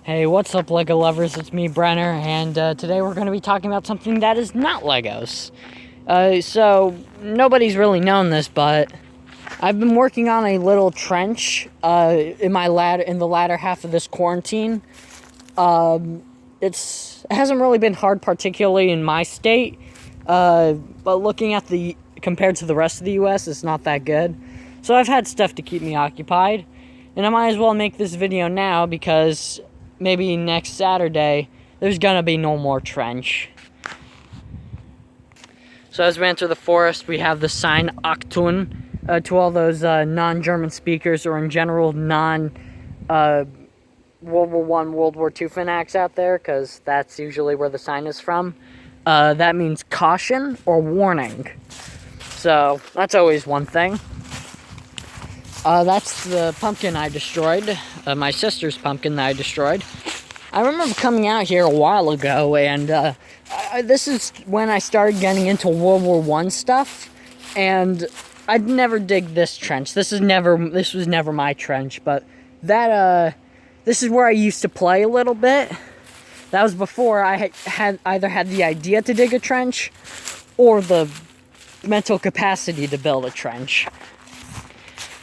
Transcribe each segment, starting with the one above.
Hey, what's up, LEGO lovers? It's me, Brenner, and today we're going to be talking about something that is not Legos. So, nobody's really known this, but I've been working on a little trench in the latter half of this quarantine. It hasn't really been hard, particularly in my state, but looking at compared to the rest of the U.S., it's not that good. So I've had stuff to keep me occupied, and I might as well make this video now because maybe next Saturday, there's gonna be no more trench. So as we enter the forest, we have the sign Achtung to all those non-German speakers, or in general non-World War I, World War II fanatics out there, because that's usually where the sign is from. That means caution or warning. So that's always one thing. That's the pumpkin I destroyed, my sister's pumpkin that I destroyed. I remember coming out here a while ago, and this is when I started getting into World War I stuff, and I'd never dig this trench. This was never my trench, but this is where I used to play a little bit. That was before I had either had the idea to dig a trench, or the mental capacity to build a trench.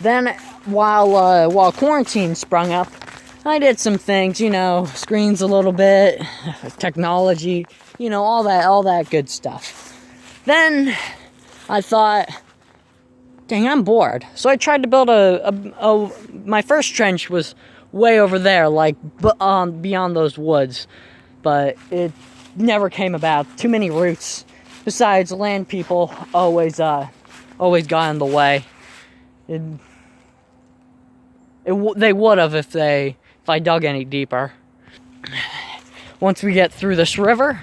Then, while quarantine sprung up, I did some things, screens a little bit, technology, all that good stuff. Then, I thought, dang, I'm bored. So I tried to build my first trench was way over there, like, beyond those woods. But it never came about. Too many roots. Besides, land people always got in the way. They would have if I dug any deeper. Once we get through this river,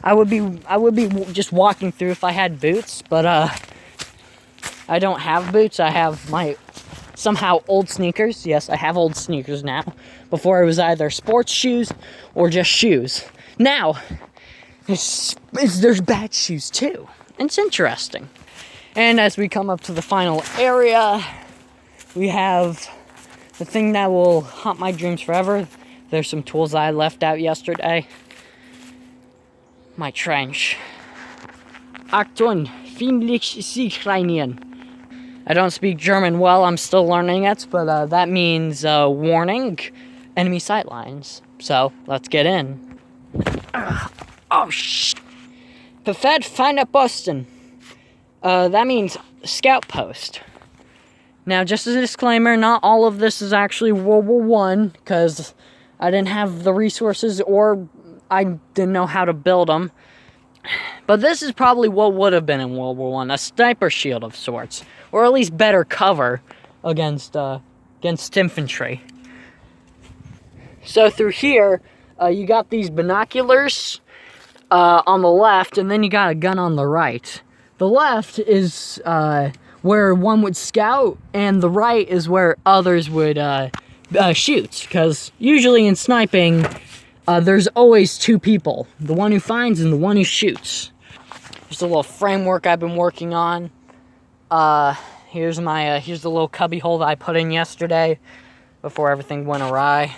I would be just walking through if I had boots, but I don't have boots. I have my somehow old sneakers. Yes, I have old sneakers now. Before it was either sports shoes or just shoes. Now there's bad shoes too. It's interesting. And as we come up to the final area, we have the thing that will haunt my dreams forever. There's some tools I left out yesterday. My trench. Achtung, feindlich sich reinigen. I don't speak German well, I'm still learning it, but that means warning, enemy sightlines. So, let's get in. Oh, shit. Perfekt feiner Posten. That means scout post. Now, just as a disclaimer, not all of this is actually World War I, because I didn't have the resources or I didn't know how to build them. But this is probably what would have been in World War I, a sniper shield of sorts, or at least better cover against infantry. So through here, you got these binoculars on the left, and then you got a gun on the right. The left is where one would scout, and the right is where others would shoot. Because usually in sniping, there's always two people. The one who finds and the one who shoots. Here's a little framework I've been working on. Here's the little cubby hole that I put in yesterday before everything went awry.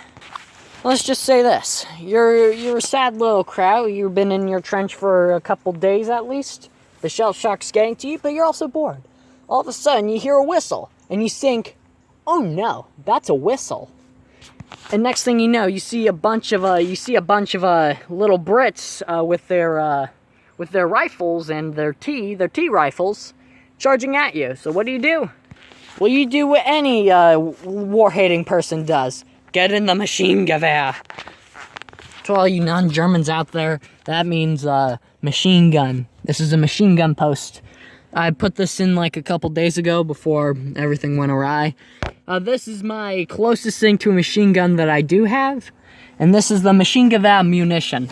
Let's just say this. You're a sad little crowd. You've been in your trench for a couple days at least. The shell shock's getting to you, but you're also bored. All of a sudden, you hear a whistle, and you think, "Oh no, that's a whistle." And next thing you know, you see a bunch of little Brits with their rifles and their T rifles charging at you. So what do? Well, you do what any war-hating person does: get in the machine gewehr. To all you non-Germans out there, that means machine gun. This is a machine gun post. I put this in like a couple days ago before everything went awry. This is my closest thing to a machine gun that I do have. And this is the machine gun ammunition.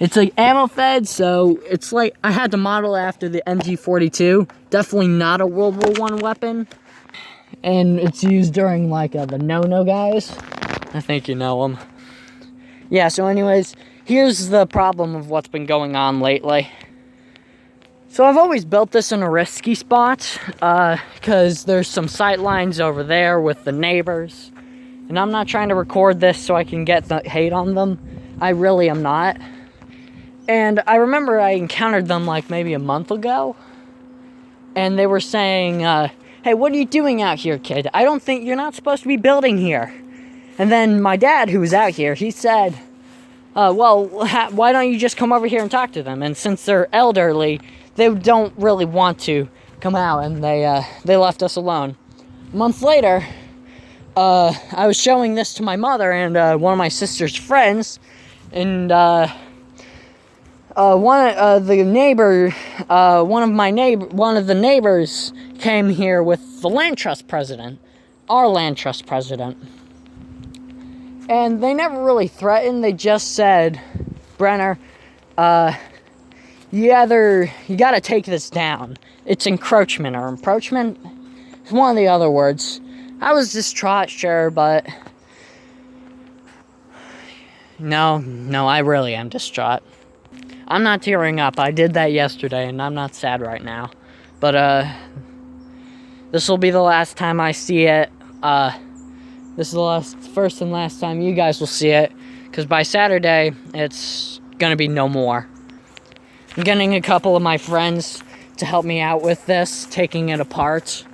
It's like ammo fed, so it's like I had to model after the MG42. Definitely not a World War I weapon. And it's used during like the no-no guys. I think you know them. Yeah, so anyways, here's the problem of what's been going on lately. So I've always built this in a risky spot, because there's some sight lines over there with the neighbors. And I'm not trying to record this so I can get the hate on them. I really am not. And I remember I encountered them like maybe a month ago. And they were saying, hey, what are you doing out here, kid? I don't think you're not supposed to be building here. And then my dad, who was out here, he said, well, why don't you just come over here and talk to them? And since they're elderly, they don't really want to come out, and they left us alone. A month later, I was showing this to my mother and one of my sister's friends, and one of the neighbors came here with the land trust president, our land trust president. And they never really threatened, they just said, Brenner, you gotta take this down. It's encroachment or approachment. It's one of the other words. I was distraught, sure, but no, I really am distraught. I'm not tearing up. I did that yesterday, and I'm not sad right now. But, this will be the last time I see it. This is the first and last time you guys will see it, because by Saturday, it's gonna be no more. I'm getting a couple of my friends to help me out with this, taking it apart.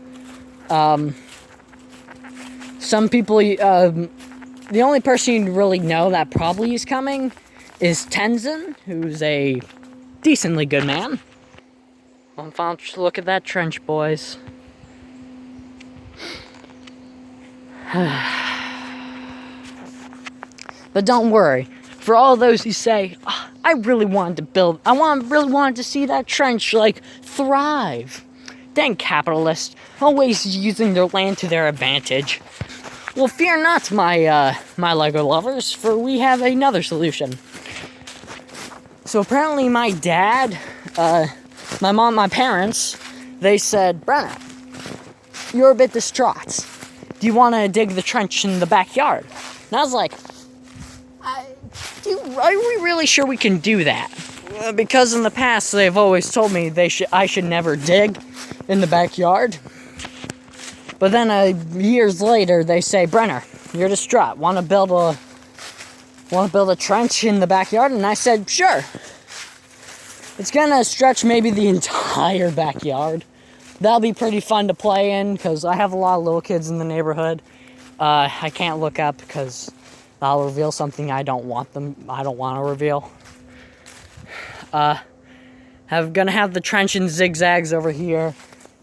Some people, the only person you really know that probably is coming is Tenzin, who's a decently good man. Look at that trench, boys. But don't worry, for all those who say, oh, I really wanted to see that trench, thrive. Dang capitalists, always using their land to their advantage. Well, fear not, my LEGO lovers, for we have another solution. So apparently my dad, my mom, my parents, they said, Brenner, you're a bit distraught. Do you want to dig the trench in the backyard? And I was like, are we really sure we can do that? Because in the past, they've always told me I should never dig in the backyard. But then years later, they say, Brenner, you're distraught. Want to build a trench in the backyard? And I said, sure. It's gonna stretch maybe the entire backyard. That'll be pretty fun to play in, because I have a lot of little kids in the neighborhood. I can't look up because I'll reveal something I don't want to reveal. I'm gonna have the trench and zigzags over here.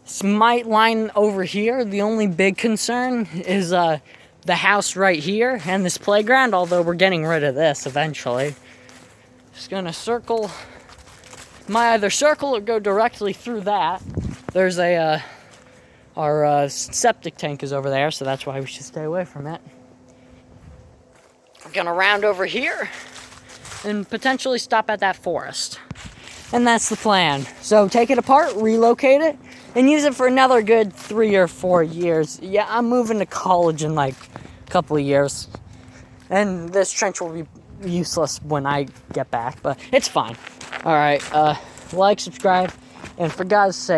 This might line over here. The only big concern is the house right here and this playground, although we're getting rid of this eventually. Just gonna circle. Might either circle or go directly through that. There's our septic tank is over there, so that's why we should stay away from it. We're gonna round over here and potentially stop at that forest. And that's the plan. So take it apart, relocate it, and use it for another good 3 or 4 years. Yeah, I'm moving to college in a couple of years. And this trench will be useless when I get back, but it's fine. Alright, like, subscribe, and for God's sake,